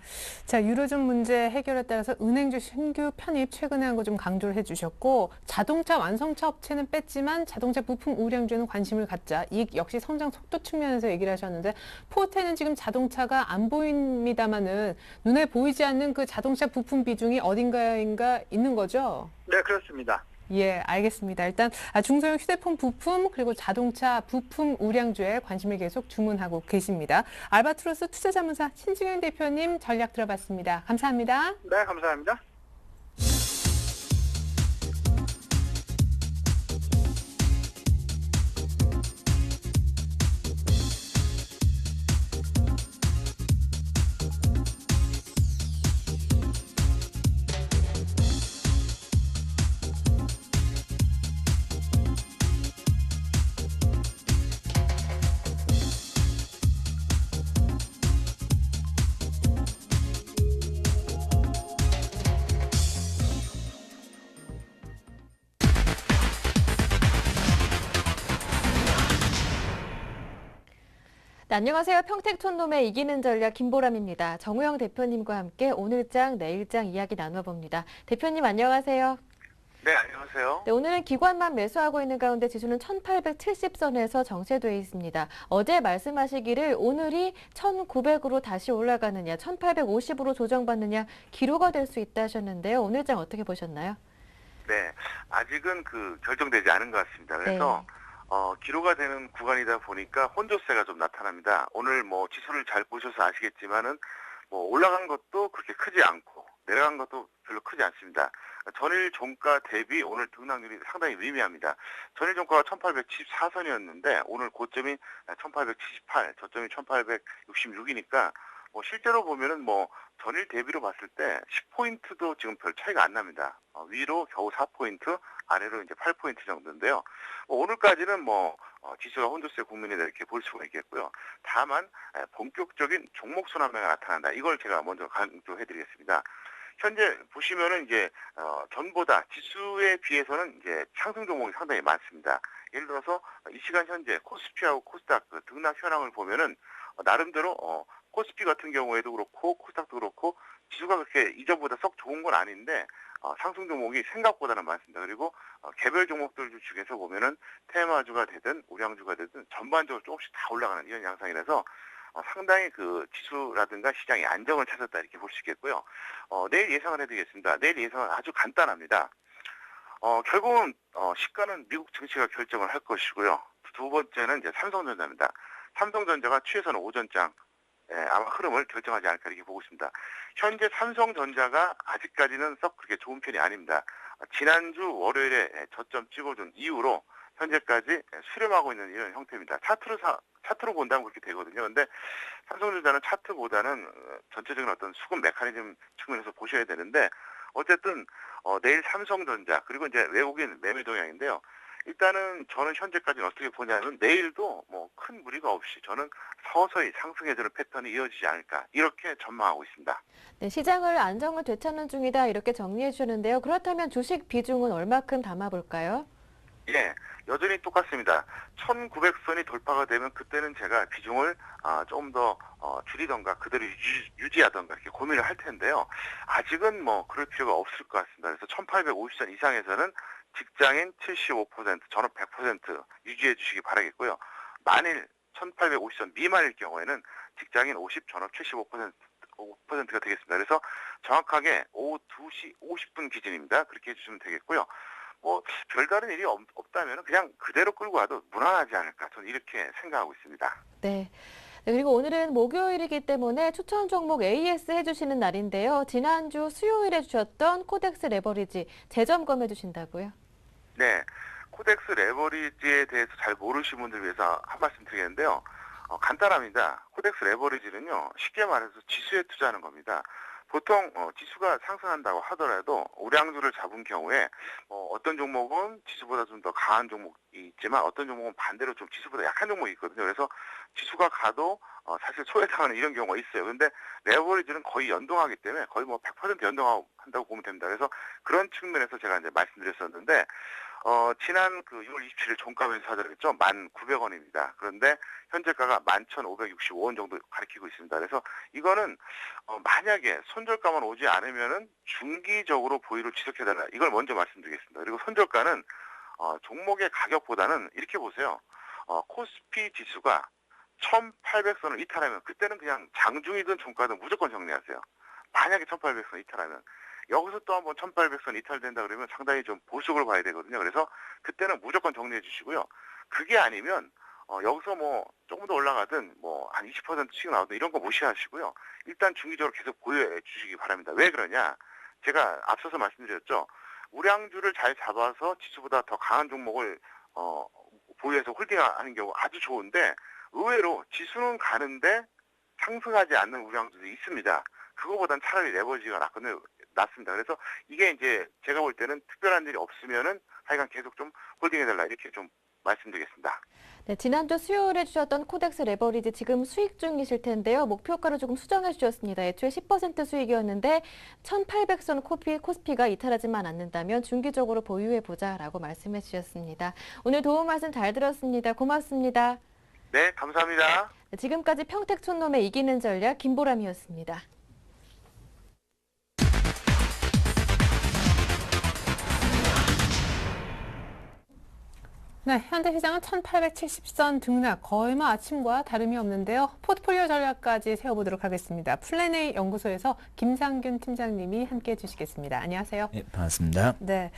자, 유로존 문제 해결에 따라서 은행주 신규 편입 최근에 한 거 좀 강조를 해주셨고, 자동차 완성차 업체는 뺐지만 자동차 부품 우량주에는 관심을 갖자. 이익 역시 성장 속도 측면에서 얘기를 하셨는데, 포르테는 지금 자동차가 안 보입니다만은 눈에 보이지 않는 그 자동차 부품 비중이 어딘가인가 있는 거죠? 네, 그렇습니다. 예, 알겠습니다. 일단 중소형 휴대폰 부품 그리고 자동차 부품 우량주에 관심을 계속 주문하고 계십니다. 알바트로스 투자자문사 신중현 대표님 전략 들어봤습니다. 감사합니다. 네, 감사합니다. 네, 안녕하세요. 평택촌놈의 이기는 전략 김보람입니다. 정우영 대표님과 함께 오늘장, 내일장 이야기 나눠봅니다. 대표님 안녕하세요. 네, 안녕하세요. 네, 오늘은 기관만 매수하고 있는 가운데 지수는 1870선에서 정체되어 있습니다. 어제 말씀하시기를 오늘이 1900으로 다시 올라가느냐, 1850으로 조정받느냐 기로가 될 수 있다 하셨는데요. 오늘장 어떻게 보셨나요? 네, 아직은 결정되지 않은 것 같습니다. 그래서 기로가 되는 구간이다 보니까 혼조세가 좀 나타납니다. 오늘 지수를 잘 보셔서 아시겠지만은 올라간 것도 그렇게 크지 않고 내려간 것도 별로 크지 않습니다. 전일 종가 대비 오늘 등락률이 상당히 미미합니다. 전일 종가가 1874선이었는데 오늘 고점이 1878, 저점이 1866이니까 실제로 보면은 전일 대비로 봤을 때 10포인트도 지금 별 차이가 안 납니다. 위로 겨우 4포인트, 아래로 이제 8포인트 정도인데요. 오늘까지는 지수가 혼조세 국면이다 이렇게 볼 수가 있겠고요. 다만 본격적인 종목 순환매가 나타난다. 이걸 제가 먼저 강조해드리겠습니다. 현재 보시면은 이제 전보다 지수에 비해서는 이제 상승 종목이 상당히 많습니다. 예를 들어서 이 시간 현재 코스피하고 코스닥 등락 현황을 보면은 나름대로 코스피 같은 경우에도 그렇고 코스닥도 그렇고 지수가 그렇게 이전보다 썩 좋은 건 아닌데 상승 종목이 생각보다는 많습니다. 그리고 개별 종목들 중에서 보면은 테마주가 되든 우량주가 되든 전반적으로 조금씩 다 올라가는 이런 양상이라서 상당히 지수라든가 시장이 안정을 찾았다 이렇게 볼 수 있겠고요. 내일 예상을 해드리겠습니다. 내일 예상은 아주 간단합니다. 결국은 시가는 미국 증시가 결정을 할 것이고요. 두 번째는 이제 삼성전자입니다. 삼성전자가 취해서는 오전장 아마 흐름을 결정하지 않을까 이렇게 보고 있습니다. 현재 삼성전자가 아직까지는 썩 그렇게 좋은 편이 아닙니다. 지난주 월요일에 저점 찍어준 이후로 현재까지 수렴하고 있는 이런 형태입니다. 차트로 본다면 그렇게 되거든요. 근데 삼성전자는 차트보다는 전체적인 어떤 수급 메커니즘 측면에서 보셔야 되는데 어쨌든 내일 삼성전자 그리고 이제 외국인 매매 동향인데요. 일단은 저는 현재까지는 어떻게 보냐면 내일도 큰 무리가 없이 저는 서서히 상승해주는 패턴이 이어지지 않을까 이렇게 전망하고 있습니다. 네, 시장을 안정을 되찾는 중이다 이렇게 정리해 주셨는데요. 그렇다면 주식 비중은 얼마큼 담아볼까요? 예, 여전히 똑같습니다. 1900선이 돌파가 되면 그때는 제가 비중을 좀 더 줄이던가 그대로 유지하던가 이렇게 고민을 할 텐데요. 아직은 그럴 필요가 없을 것 같습니다. 그래서 1850선 이상에서는 직장인 75%, 전업 100% 유지해 주시기 바라겠고요. 만일 1850선 미만일 경우에는 직장인 50, 전업 75%가 되겠습니다. 그래서 정확하게 오후 2시 50분 기준입니다. 그렇게 해주시면 되겠고요. 별다른 일이 없다면 그냥 그대로 끌고 와도 무난하지 않을까 저는 이렇게 생각하고 있습니다. 네. 네, 그리고 오늘은 목요일이기 때문에 추천 종목 AS 해주시는 날인데요. 지난주 수요일에 주셨던 코덱스 레버리지 재점검해 주신다고요? 네, 코덱스 레버리지에 대해서 잘 모르시는 분들 위해서 한 말씀 드리겠는데요. 간단합니다. 코덱스 레버리지는요, 쉽게 말해서 지수에 투자하는 겁니다. 보통 지수가 상승한다고 하더라도 우량주를 잡은 경우에 어떤 종목은 지수보다 좀 더 강한 종목이 있지만 어떤 종목은 반대로 좀 지수보다 약한 종목이 있거든요. 그래서 지수가 가도 사실 소외당하는 이런 경우가 있어요. 근데 레버리지는 거의 연동하기 때문에 거의 100% 연동한다고 보면 됩니다. 그래서 그런 측면에서 제가 이제 말씀드렸었는데 지난 그 6월 27일 종가면서 사들었죠. 1,900원입니다. 그런데 현재가가 11,565원 정도 가리키고 있습니다. 그래서 이거는 만약에 손절가만 오지 않으면은 중기적으로 보유를 지속해달라. 이걸 먼저 말씀드리겠습니다. 그리고 손절가는 종목의 가격보다는 이렇게 보세요. 코스피 지수가 1,800선을 이탈하면 그때는 그냥 장중이든 종가든 무조건 정리하세요. 만약에 1,800선 이탈하면 여기서 또 한번 1,800선 이탈된다 그러면 상당히 좀 보수적으로 봐야 되거든요. 그래서 그때는 무조건 정리해 주시고요. 그게 아니면 여기서 뭐 조금 더 올라가든 뭐 한 20%씩 나오든 이런 거 무시하시고요. 일단 중기적으로 계속 보유해 주시기 바랍니다. 왜 그러냐? 제가 앞서서 말씀드렸죠. 우량주를 잘 잡아서 지수보다 더 강한 종목을 보유해서 홀딩하는 경우 아주 좋은데 의외로 지수는 가는데 상승하지 않는 우량주도 있습니다. 그거보단 차라리 레버리지가 낫습니다. 그래서 이게 이제 제가 볼 때는 특별한 일이 없으면은 하여간 계속 좀 홀딩해달라 이렇게 좀 말씀드리겠습니다. 네, 지난주 수요일에 주셨던 코덱스 레버리지 지금 수익 중이실 텐데요. 목표가를 조금 수정해 주셨습니다. 애초에 10% 수익이었는데 1,800선 코스피가 이탈하지만 않는다면 중기적으로 보유해보자라고 말씀해 주셨습니다. 오늘 도움 말씀 잘 들었습니다. 고맙습니다. 네, 감사합니다. 네, 지금까지 평택촌놈의 이기는 전략 김보람이었습니다. 네, 현대시장은 1870선 등락, 거의 뭐 아침과 다름이 없는데요. 포트폴리오 전략까지 세워보도록 하겠습니다. 플랜A 연구소에서 김상균 팀장님이 함께해 주시겠습니다. 안녕하세요. 네, 반갑습니다. 네,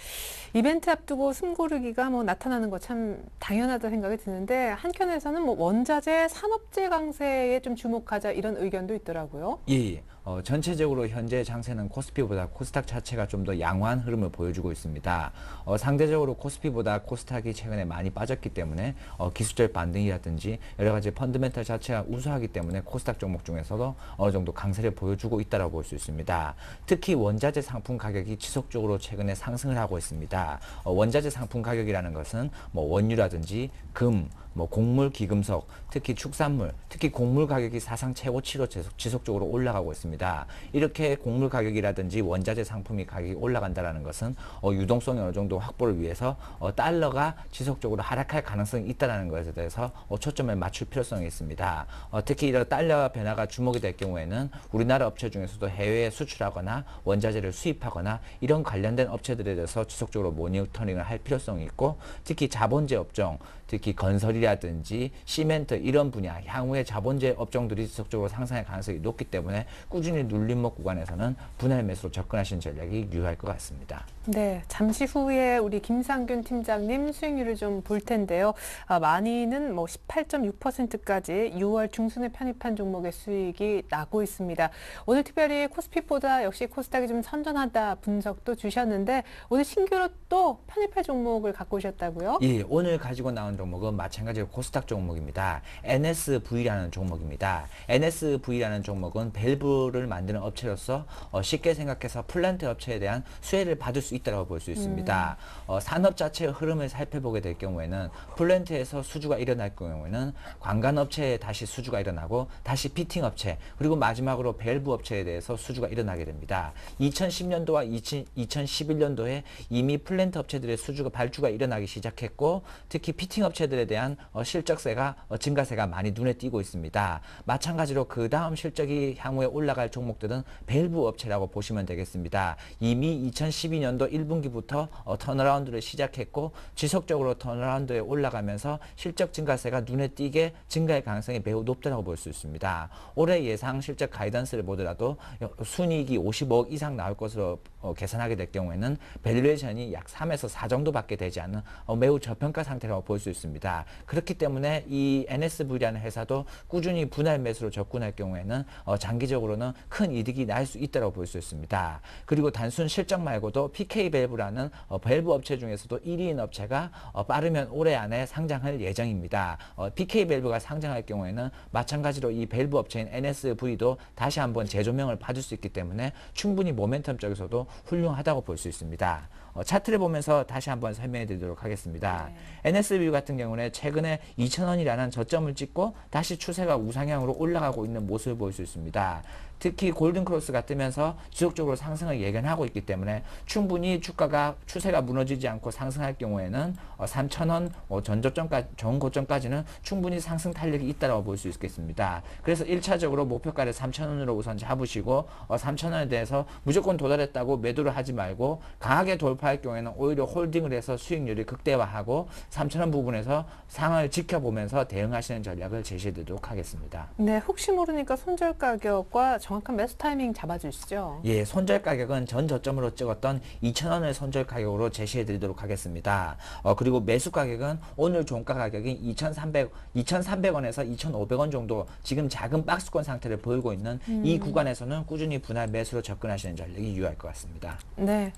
이벤트 앞두고 숨고르기가 뭐 나타나는 거 참 당연하다 생각이 드는데 한켠에서는 뭐 원자재, 산업재 강세에 좀 주목하자 이런 의견도 있더라고요. 예, 전체적으로 현재 장세는 코스피보다 코스닥 자체가 좀 더 양호한 흐름을 보여주고 있습니다. 상대적으로 코스피보다 코스닥이 최근에 많이 빠졌기 때문에 기술적 반등이라든지 여러 가지 펀드멘탈 자체가 우수하기 때문에 코스닥 종목 중에서도 어느 정도 강세를 보여주고 있다고 볼 수 있습니다. 특히 원자재 상품 가격이 지속적으로 최근에 상승을 하고 있습니다. 원자재 상품 가격이라는 것은 뭐 원유라든지 금, 뭐 곡물, 기금속, 특히 축산물, 특히 곡물 가격이 사상 최고치로 지속적으로 올라가고 있습니다. 이렇게 곡물 가격이라든지 원자재 상품이 가격이 올라간다는 것은 유동성이 어느 정도 확보를 위해서 달러가 지속적으로 하락할 가능성이 있다는 것에 대해서 초점을 맞출 필요성이 있습니다. 특히 이런 달러 변화가 주목이 될 경우에는 우리나라 업체 중에서도 해외에 수출하거나 원자재를 수입하거나 이런 관련된 업체들에 대해서 지속적으로 모니터링을 할 필요성이 있고 특히 자본재 업종, 특히 건설이라든지 시멘트 이런 분야 향후에 자본재 업종들이 지속적으로 상승할 가능성이 높기 때문에 꾸준히 눌림목 구간에서는 분할 매수로 접근하시는 전략이 유효할 것 같습니다. 네, 잠시 후에 우리 김상균 팀장님 수익률을 좀 볼 텐데요. 많이는 뭐 18.6%까지 6월 중순에 편입한 종목의 수익이 나고 있습니다. 오늘 특별히 코스피보다 역시 코스닥이 좀 선전하다 분석도 주셨는데 오늘 신규로 또 편입할 종목을 갖고 오셨다고요? 예, 오늘 가지고 나온 종목은 마찬가지로 코스닥 종목입니다. NSV라는 종목입니다. NSV라는 종목은 밸브를 만드는 업체로서 쉽게 생각해서 플란트 업체에 대한 수혜를 받을 수 있다고 볼 수 있습니다. 산업 자체의 흐름을 살펴보게 될 경우에는 플랜트에서 수주가 일어날 경우에는 관관 업체에 다시 수주가 일어나고 다시 피팅 업체 그리고 마지막으로 밸브 업체에 대해서 수주가 일어나게 됩니다. 2010년도와 2011년도에 이미 플랜트 업체들의 수주가 발주가 일어나기 시작했고 특히 피팅 업체들에 대한 실적세가 증가세가 많이 눈에 띄고 있습니다. 마찬가지로 그 다음 실적이 향후에 올라갈 종목들은 밸브 업체라고 보시면 되겠습니다. 이미 2012년도 1분기부터 턴어라운드를 시작했고 지속적으로 턴어라운드에 올라가면서 실적 증가세가 눈에 띄게 증가할 가능성이 매우 높다고 볼 수 있습니다. 올해 예상 실적 가이던스를 보더라도 순이익이 55억 이상 나올 것으로 계산하게 될 경우에는 밸류에이션이 약 3에서 4 정도밖에 되지 않는 매우 저평가 상태라고 볼 수 있습니다. 그렇기 때문에 이 NSV라는 회사도 꾸준히 분할 매수로 접근할 경우에는 장기적으로는 큰 이득이 날 수 있다고 볼 수 있습니다. 그리고 단순 실적 말고도 PK밸브라는 밸브 업체 중에서도 1위인 업체가 빠르면 올해 안에 상장할 예정입니다. PK밸브가 상장할 경우에는 마찬가지로 이 밸브 업체인 NSV도 다시 한번 재조명을 받을 수 있기 때문에 충분히 모멘텀 쪽에서도 훌륭하다고 볼 수 있습니다. 차트를 보면서 다시 한번 설명해 드리도록 하겠습니다. NSV 같은 경우는 최근에 2,000원이라는 저점을 찍고 다시 추세가 우상향으로 올라가고 있는 모습을 볼 수 있습니다. 특히 골든크로스가 뜨면서 지속적으로 상승을 예견하고 있기 때문에 충분히 주가가 추세가 무너지지 않고 상승할 경우에는 3,000원 전저점까지 좋은 고점까지는 충분히 상승 탄력이 있다고 볼 수 있겠습니다. 그래서 1차적으로 목표가를 3,000원으로 우선 잡으시고 3,000원에 대해서 무조건 도달했다고 매도를 하지 말고 강하게 돌파할 경우에는 오히려 홀딩을 해서 수익률이 극대화하고 3,000원 부분에서 상황을 지켜보면서 대응하시는 전략을 제시해 드리도록 하겠습니다. 네, 혹시 모르니까 손절 가격과 정확한 매수 타이밍 잡아주시죠. 예, 손절 가격은 전 저점으로 찍었던 2,000원을 손절 가격으로 제시해 드리도록 하겠습니다. 그리고 매수 가격은 오늘 종가 가격인 2,300원에서 2,500원 정도 지금 작은 박스권 상태를 보이고 있는 이 구간에서는 꾸준히 분할 매수로 접근하시는 전략이 유효할 것 같습니다. 네.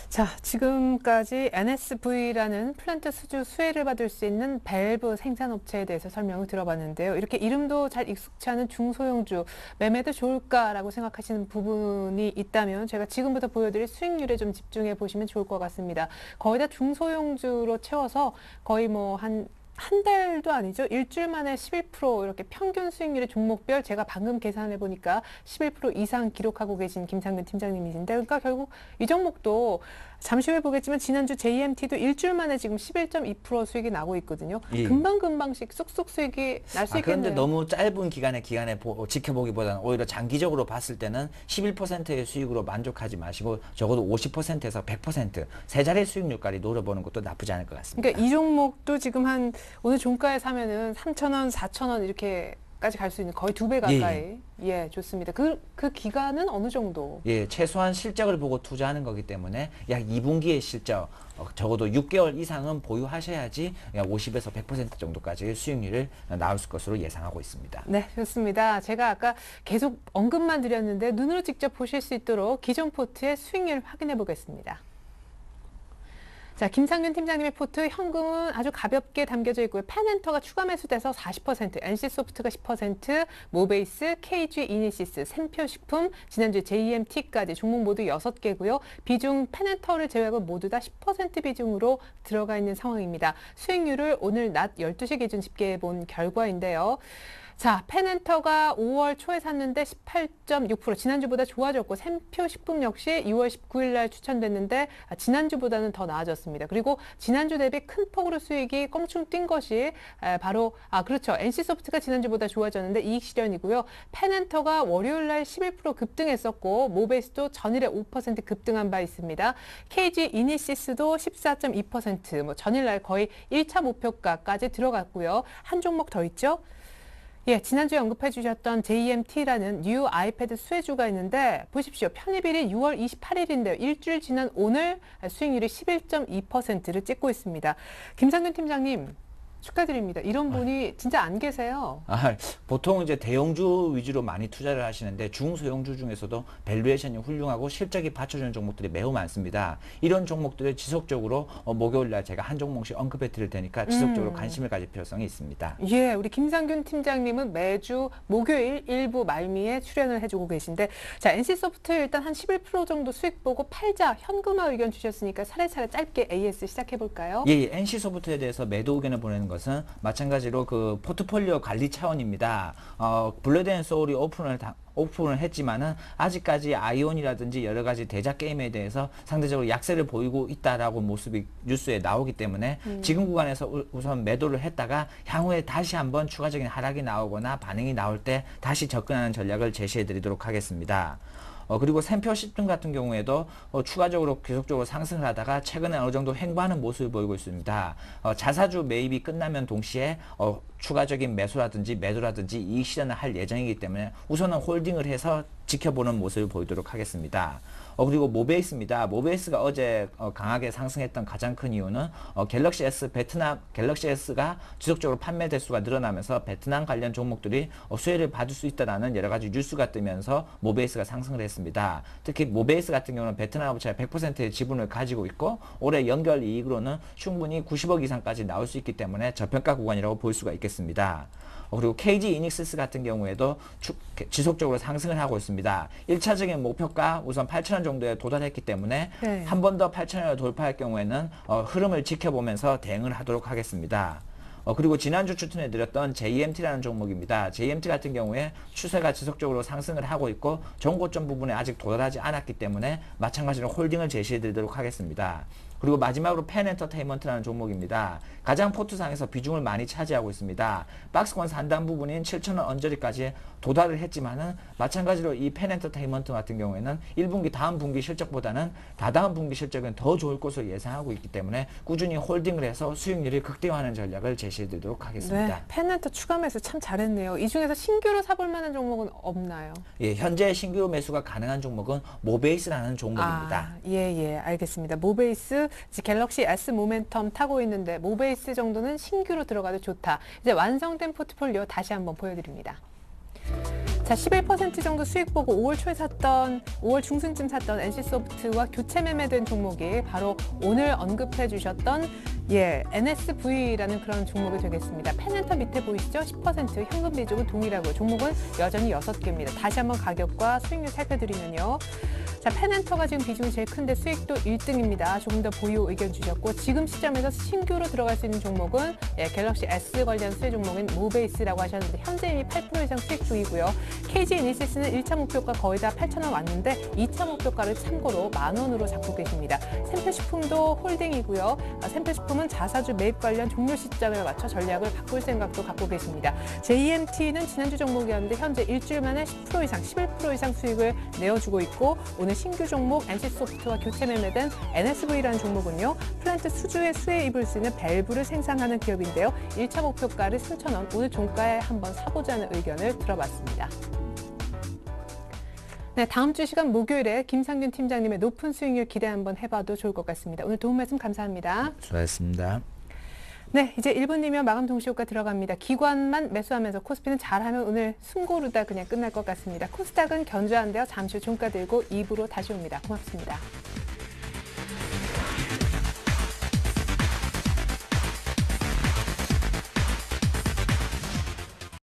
자, 지금까지 NSV라는 플란트 수주 수혜를 받을 수 있는 밸브 생산업체에 대해서 설명을 들어봤는데요. 이렇게 이름도 잘 익숙치 않은 중소형주, 매매도 좋을까라고 생각하시는 부분이 있다면 제가 지금부터 보여드릴 수익률에 좀 집중해 보시면 좋을 것 같습니다. 거의 다 중소형주로 채워서 거의 뭐 한 달도 아니죠. 일주일 만에 11% 이렇게 평균 수익률의 종목별 제가 방금 계산해 보니까 11% 이상 기록하고 계신 김상근 팀장님이신데, 그러니까 결국 이 종목도 잠시 후에 보겠지만 지난주 JMT도 일주일 만에 지금 11.2% 수익이 나고 있거든요. 예. 금방금방씩 쑥쑥 수익이 날 수 있겠네요. 그런데 너무 짧은 기간에 지켜보기보다는 오히려 장기적으로 봤을 때는 11%의 수익으로 만족하지 마시고 적어도 50%에서 100% 세 자리 수익률까지 노려보는 것도 나쁘지 않을 것 같습니다. 그러니까 이 종목도 지금 오늘 종가에 사면은 3,000원, 4,000원 이렇게까지 갈 수 있는 거의 2배 가까이. 예, 좋습니다. 그 기간은 어느 정도? 예, 최소한 실적을 보고 투자하는 거기 때문에 약 2분기의 실적, 적어도 6개월 이상은 보유하셔야지 약 50에서 100% 정도까지의 수익률을 나올 것으로 예상하고 있습니다. 네, 좋습니다. 제가 아까 계속 언급만 드렸는데 눈으로 직접 보실 수 있도록 기존 포트의 수익률 확인해 보겠습니다. 자, 김상균 팀장님의 포트 현금은 아주 가볍게 담겨져 있고요. 펜엔터가 추가 매수돼서 40%, NC소프트가 10%, 모베이스, KG 이니시스, 샘표식품, 지난주 JMT까지 종목 모두 6개고요. 비중 펜엔터를 제외하고 모두 다 10% 비중으로 들어가 있는 상황입니다. 수익률을 오늘 낮 12시 기준 집계해 본 결과인데요. 자, 펜엔터가 5월 초에 샀는데 18.6%, 지난주보다 좋아졌고, 샘표식품 역시 6월 19일 날 추천됐는데 지난주보다는 더 나아졌습니다. 그리고 지난주 대비 큰 폭으로 수익이 껑충 뛴 것이 바로 그렇죠. NC소프트가 지난주보다 좋아졌는데 이익 실현이고요. 펜엔터가 월요일 날 11% 급등했었고, 모베이스도 전일에 5% 급등한 바 있습니다. KG 이니시스도 14.2%, 전일 날 거의 1차 목표가까지 들어갔고요. 한 종목 더 있죠. 예, 지난주에 언급해 주셨던 JMT라는 뉴 아이패드 수혜주가 있는데 보십시오. 편입일이 6월 28일인데요. 일주일 지난 오늘 수익률이 11.2%를 찍고 있습니다. 김상균 팀장님, 축하드립니다. 이런 분이 진짜 안 계세요. 보통 이제 대형주 위주로 많이 투자를 하시는데 중소형주 중에서도 밸류에이션이 훌륭하고 실적이 받쳐주는 종목들이 매우 많습니다. 이런 종목들을 지속적으로 목요일 날 제가 한 종목씩 언급해 드릴 테니까 지속적으로 관심을 가질 필요성이 있습니다. 예, 우리 김상균 팀장님은 매주 목요일 일부 말미에 출연을 해주고 계신데, 자, NC소프트 일단 한 11% 정도 수익 보고 팔자 현금화 의견 주셨으니까 차례차례 짧게 AS 시작해 볼까요? 예, NC소프트에 대해서 매도 의견을 보내는 것은 마찬가지로 그 포트폴리오 관리 차원입니다. 블러드앤소울이 오픈을 했지만은 아직까지 아이온이라든지 여러 가지 대작 게임에 대해서 상대적으로 약세를 보이고 있다라고 모습이 뉴스에 나오기 때문에 지금 구간에서 우선 매도를 했다가 향후에 다시 한번 추가적인 하락이 나오거나 반응이 나올 때 다시 접근하는 전략을 제시해 드리도록 하겠습니다. 그리고 샘표식품 같은 경우에도 추가적으로 계속적으로 상승을 하다가 최근에 어느 정도 횡보하는 모습을 보이고 있습니다. 자사주 매입이 끝나면 동시에 추가적인 매수라든지 매도라든지 이익 실현을 할 예정이기 때문에 우선은 홀딩을 해서 지켜보는 모습을 보이도록 하겠습니다. 그리고 모베이스입니다. 모베이스가 어제 강하게 상승했던 가장 큰 이유는 갤럭시 S가 지속적으로 판매 대수가 늘어나면서 베트남 관련 종목들이 수혜를 받을 수 있다는 여러 가지 뉴스가 뜨면서 모베이스가 상승을 했습니다. 특히 모베이스 같은 경우는 베트남 업체가 100%의 지분을 가지고 있고 올해 연결 이익으로는 충분히 90억 이상까지 나올 수 있기 때문에 저평가 구간이라고 볼 수가 있겠습니다. 그리고 KG 이닉시스 같은 경우에도 지속적으로 상승을 하고 있습니다. 1차적인 목표가 우선 8,000원 정도에 도달했기 때문에 네. 한 번 더 8,000원을 돌파할 경우에는 흐름을 지켜보면서 대응을 하도록 하겠습니다. 그리고 지난주 추천해드렸던 JMT라는 종목입니다. JMT 같은 경우에 추세가 지속적으로 상승을 하고 있고 전고점 부분에 아직 도달하지 않았기 때문에 마찬가지로 홀딩을 제시해드리도록 하겠습니다. 그리고 마지막으로 펜엔터테인먼트라는 종목입니다. 가장 포트상에서 비중을 많이 차지하고 있습니다. 박스권 상단 부분인 7,000원 언저리까지 도달을 했지만은 마찬가지로 이 펜엔터테인먼트 같은 경우에는 1분기 다음 분기 실적보다는 다다음 분기 실적은 더 좋을 것으로 예상하고 있기 때문에 꾸준히 홀딩을 해서 수익률이 극대화하는 전략을 제시해드리도록 하겠습니다. 네, 펜엔터 추가 매수 참 잘했네요. 이 중에서 신규로 사볼 만한 종목은 없나요? 예, 현재 신규 매수가 가능한 종목은 모베이스라는 종목입니다. 예, 알겠습니다. 모베이스 갤럭시 S 모멘텀 타고 있는데 모베이스 정도는 신규로 들어가도 좋다. 이제 완성된 포트폴리오 다시 한번 보여드립니다. 자, 11% 정도 수익 보고 5월 초에 샀던, 5월 중순쯤 샀던 NC소프트와 교체 매매된 종목이 바로 오늘 언급해 주셨던 NSV라는 그런 종목이 되겠습니다. 펜엔터 밑에 보이시죠? 10% 현금 비중은 동일하고 종목은 여전히 6개입니다. 다시 한번 가격과 수익률 살펴드리면요. 자, 펜엔터가 지금 비중이 제일 큰데 수익도 1등입니다. 조금 더 보유 의견 주셨고 지금 시점에서 신규로 들어갈 수 있는 종목은 갤럭시 S 관련 수혜 종목인 모베이스라고 하셨는데 현재 이미 8% 이상 수익 중이고요. KG이니시스는 1차 목표가 거의 다 8,000원 왔는데 2차 목표가를 참고로 10,000원으로 잡고 계십니다. 샘플식품도 홀딩이고요. 샘플식품은 자사주 매입 관련 종료 시점에 맞춰 전략을 바꿀 생각도 갖고 계십니다. JMT는 지난주 종목이었는데 현재 일주일 만에 10% 이상, 11% 이상 수익을 내어주고 있고 오늘 신규 종목 NC소프트와 교체 매매된 NSV라는 종목은요. 플란트 수주에 수혜 입을 수 있는 밸브를 생산하는 기업인데요. 1차 목표가를 3,000원, 오늘 종가에 한번 사보자는 의견을 들어봤습니다. 네, 다음 주 시간 목요일에 김상균 팀장님의 높은 수익률 기대 한번 해봐도 좋을 것 같습니다. 오늘 도움 말씀 감사합니다. 수고하셨습니다. 네, 이제 1분이면 마감 동시효과 들어갑니다. 기관만 매수하면서 코스피는 잘하면 오늘 숨고르다 그냥 끝날 것 같습니다. 코스닥은 견조한데요. 잠시 후 종가 들고 2부로 다시 옵니다. 고맙습니다.